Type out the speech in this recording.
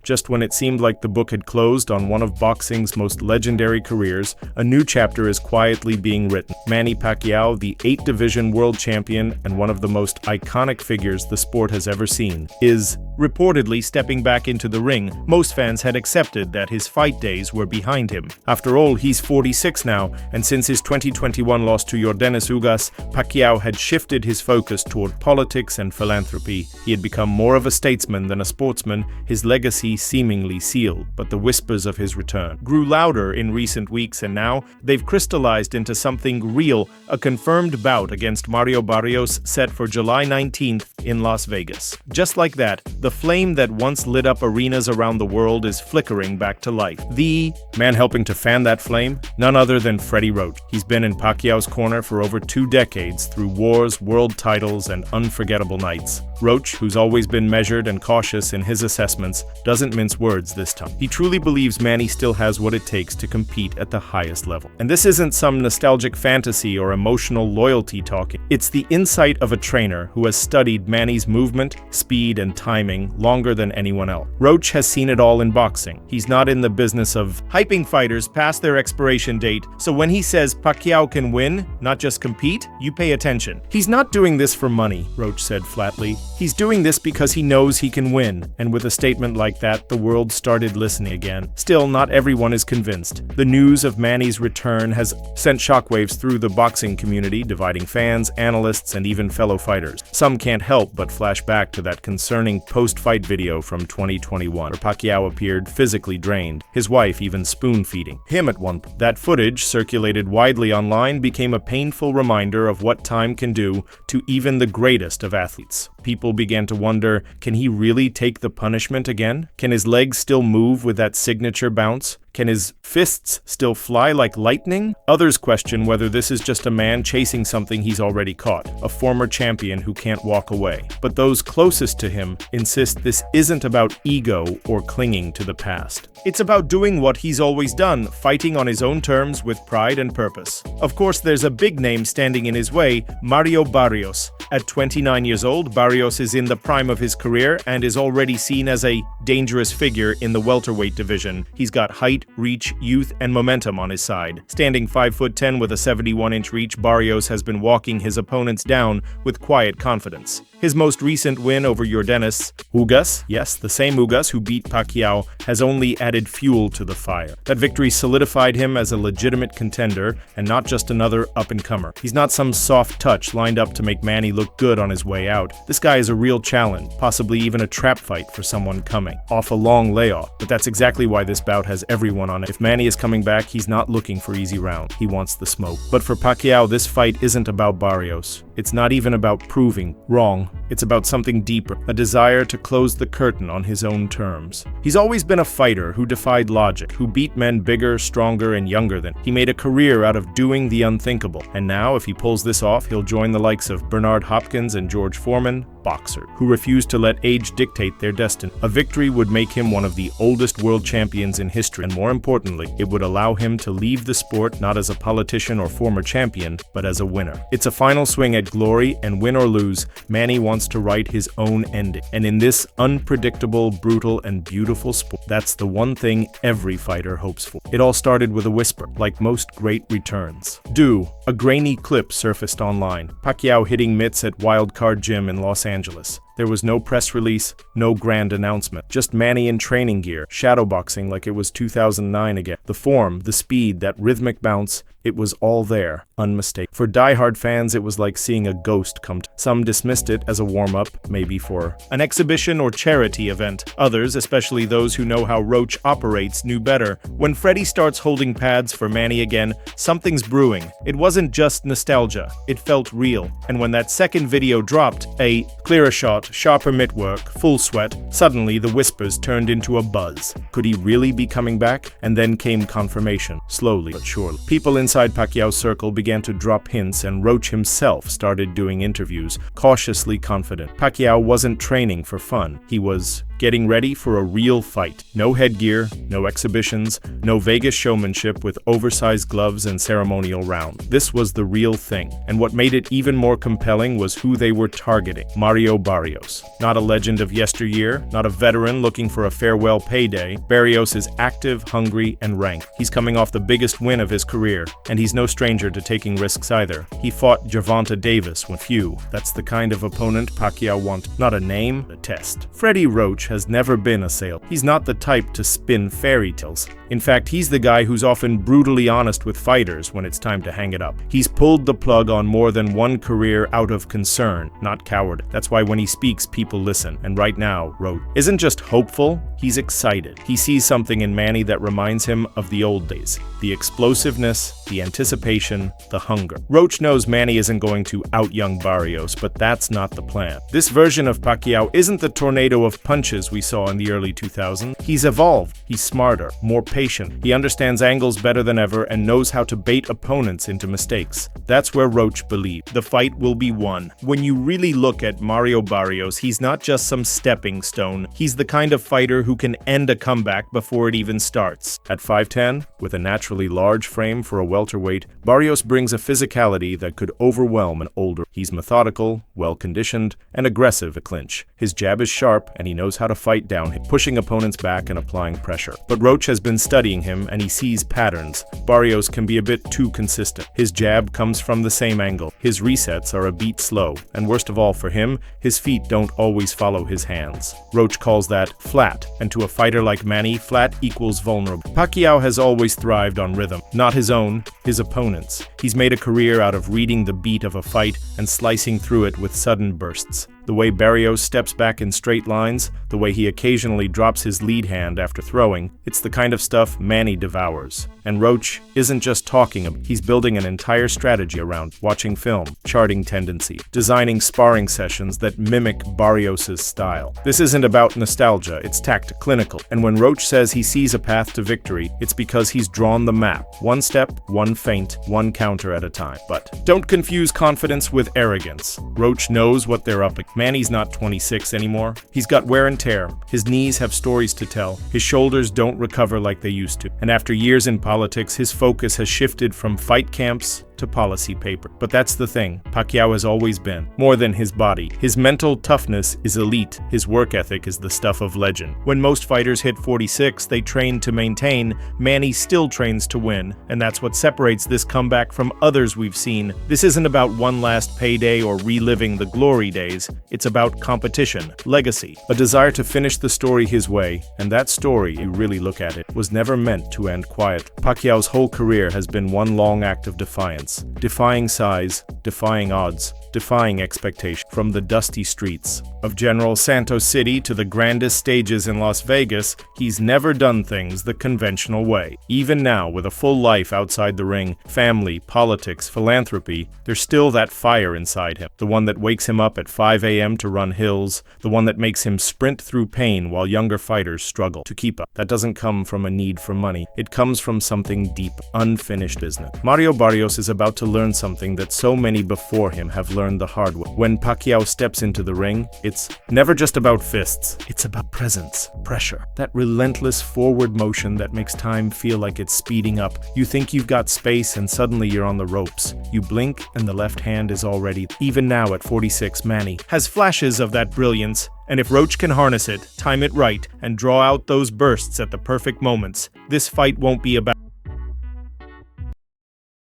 Just when it seemed like the book had closed on one of boxing's most legendary careers, a new chapter is quietly being written. Manny Pacquiao, the 8-division world champion and one of the most iconic figures the sport has ever seen, is reportedly stepping back into the ring. Most fans had accepted that his fight days were behind him. After all, he's 46 now, and since his 2021 loss to Yordenis Ugas, Pacquiao had shifted his focus toward politics and philanthropy. He had become more of a statesman than a sportsman, his legacy seemingly sealed, but the whispers of his return grew louder in recent weeks, and now they've crystallized into something real, a confirmed bout against Mario Barrios set for July 19th in Las Vegas. Just like that, the flame that once lit up arenas around the world is flickering back to life. The man helping to fan that flame? None other than Freddie Roach. He's been in Pacquiao's corner for over 2 decades through wars, world titles, and unforgettable nights. Roach, who's always been measured and cautious in his assessments, doesn't mince words this time. He truly believes Manny still has what it takes to compete at the highest level. And this isn't some nostalgic fantasy or emotional loyalty talking. It's the insight of a trainer who has studied Manny's movement, speed, and timing longer than anyone else. Roach has seen it all in boxing. He's not in the business of hyping fighters past their expiration date, so when he says Pacquiao can win, not just compete, you pay attention. He's not doing this for money, Roach said flatly. He's doing this because he knows he can win, and with a statement like that, the world started listening again. Still, not everyone is convinced. The news of Manny's return has sent shockwaves through the boxing community, dividing fans, analysts, and even fellow fighters. Some can't help but flash back to that concerning post-fight video from 2021, where Pacquiao appeared physically drained, his wife even spoon-feeding him at one point. That footage, circulated widely online, became a painful reminder of what time can do to even the greatest of athletes. People began to wonder, can he really take the punishment again? Can his legs still move with that signature bounce? Can his fists still fly like lightning? Others question whether this is just a man chasing something he's already caught, a former champion who can't walk away. But those closest to him insist this isn't about ego or clinging to the past. It's about doing what he's always done, fighting on his own terms with pride and purpose. Of course, there's a big name standing in his way, Mario Barrios. At 29 years old, Barrios is in the prime of his career and is already seen as a dangerous figure in the welterweight division. He's got height, reach, youth, and momentum on his side. Standing 5'10" with a 71-inch reach, Barrios has been walking his opponents down with quiet confidence. His most recent win over Yordenis Ugas, yes, the same Ugas who beat Pacquiao, has only added fuel to the fire. That victory solidified him as a legitimate contender and not just another up-and-comer. He's not some soft touch lined up to make Manny look good on his way out. This guy is a real challenge, possibly even a trap fight for someone coming off a long layoff. But that's exactly why this bout has everyone on it. If Manny is coming back, he's not looking for easy rounds. He wants the smoke. But for Pacquiao, this fight isn't about Barrios. It's not even about proving wrong. It's about something deeper, a desire to close the curtain on his own terms. He's always been a fighter who defied logic, who beat men bigger, stronger, and younger than him. He made a career out of doing the unthinkable. And now, if he pulls this off, he'll join the likes of Bernard Hopkins and George Foreman, boxer, who refuse to let age dictate their destiny. A victory would make him one of the oldest world champions in history, and more importantly, it would allow him to leave the sport not as a politician or former champion, but as a winner. It's a final swing at glory, and win or lose, Manny wants to write his own ending. And in this unpredictable, brutal, and beautiful sport, that's the one thing every fighter hopes for. It all started with a whisper, like most great returns. A grainy clip surfaced online. Pacquiao hitting mitts at Wild Card Gym in Los Angeles. There was no press release, no grand announcement. Just Manny in training gear, shadowboxing like it was 2009 again. The form, the speed, that rhythmic bounce, it was all there, unmistakable. For diehard fans, it was like seeing a ghost come to. Some dismissed it as a warm-up, maybe for an exhibition or charity event. Others, especially those who know how Roach operates, knew better. When Freddie starts holding pads for Manny again, something's brewing. It wasn't just nostalgia, it felt real. And when that second video dropped, a clearer shot, sharper mitt work, full sweat, suddenly the whispers turned into a buzz. Could he really be coming back? And then came confirmation, slowly but surely. People inside Pacquiao's circle began to drop hints, and Roach himself started doing interviews, cautiously confident. Pacquiao wasn't training for fun. He was getting ready for a real fight. No headgear, no exhibitions, no Vegas showmanship with oversized gloves and ceremonial round. This was the real thing. And what made it even more compelling was who they were targeting. Mario Barrios. Not a legend of yesteryear, not a veteran looking for a farewell payday. Barrios is active, hungry, and ranked. He's coming off the biggest win of his career, and he's no stranger to taking risks either. He fought Gervonta Davis with few. That's the kind of opponent Pacquiao wanted. Not a name, a test. Freddie Roach has never been a sale. He's not the type to spin fairy tales. In fact, he's the guy who's often brutally honest with fighters when it's time to hang it up. He's pulled the plug on more than one career out of concern, not coward. That's why when he speaks, people listen. And right now, Roach isn't just hopeful, he's excited. He sees something in Manny that reminds him of the old days. The explosiveness, the anticipation, the hunger. Roach knows Manny isn't going to out-young Barrios, but that's not the plan. This version of Pacquiao isn't the tornado of punches we saw in the early 2000s. He's evolved. He's smarter, more patient. He understands angles better than ever and knows how to bait opponents into mistakes. That's where Roach believed the fight will be won. When you really look at Mario Barrios, he's not just some stepping stone. He's the kind of fighter who can end a comeback before it even starts. At 5'10", with a naturally large frame for a welterweight, Barrios brings a physicality that could overwhelm an older. He's methodical, well-conditioned, and aggressive at clinch. His jab is sharp, and he knows how to fight down, pushing opponents back and applying pressure. But Roach has been studying him, and he sees patterns. Barrios can be a bit too consistent. His jab comes from the same angle. His resets are a beat slow, and worst of all for him, his feet don't always follow his hands. Roach calls that flat, and to a fighter like Manny, flat equals vulnerable. Pacquiao has always thrived on rhythm, not his own, his opponent's. He's made a career out of reading the beat of a fight and slicing through it with sudden bursts. The way Barrios steps back in straight lines, the way he occasionally drops his lead hand after throwing, it's the kind of stuff Manny devours. And Roach isn't just talking about it, he's building an entire strategy around watching film, charting tendency, designing sparring sessions that mimic Barrios' style. This isn't about nostalgia, it's tactical, clinical. And when Roach says he sees a path to victory, it's because he's drawn the map. One step, one feint, one counter at a time. But don't confuse confidence with arrogance. Roach knows what they're up against. Manny's not 26 anymore. He's got wear and tear. His knees have stories to tell. His shoulders don't recover like they used to. And after years in politics, his focus has shifted from fight camps to policy paper. But that's the thing. Pacquiao has always been. More than his body. His mental toughness is elite. His work ethic is the stuff of legend. When most fighters hit 46, they train to maintain. Manny still trains to win. And that's what separates this comeback from others we've seen. This isn't about one last payday or reliving the glory days. It's about competition, legacy, a desire to finish the story his way. And that story, you really look at it, was never meant to end quietly. Pacquiao's whole career has been one long act of defiance. Defying size, defying odds, defying expectation. From the dusty streets of General Santos City to the grandest stages in Las Vegas, he's never done things the conventional way. Even now, with a full life outside the ring, family, politics, philanthropy, there's still that fire inside him. The one that wakes him up at 5 a.m. to run hills, the one that makes him sprint through pain while younger fighters struggle to keep up. That doesn't come from a need for money. It comes from something deep, unfinished business. Mario Barrios is about to learn something that so many before him have learned the hard way. When Pacquiao steps into the ring, it's never just about fists. It's about presence, pressure, that relentless forward motion that makes time feel like it's speeding up. You think you've got space and suddenly you're on the ropes. You blink and the left hand is already. Even now at 46, Manny has flashes of that brilliance. And if Roach can harness it, time it right, and draw out those bursts at the perfect moments, this fight won't be about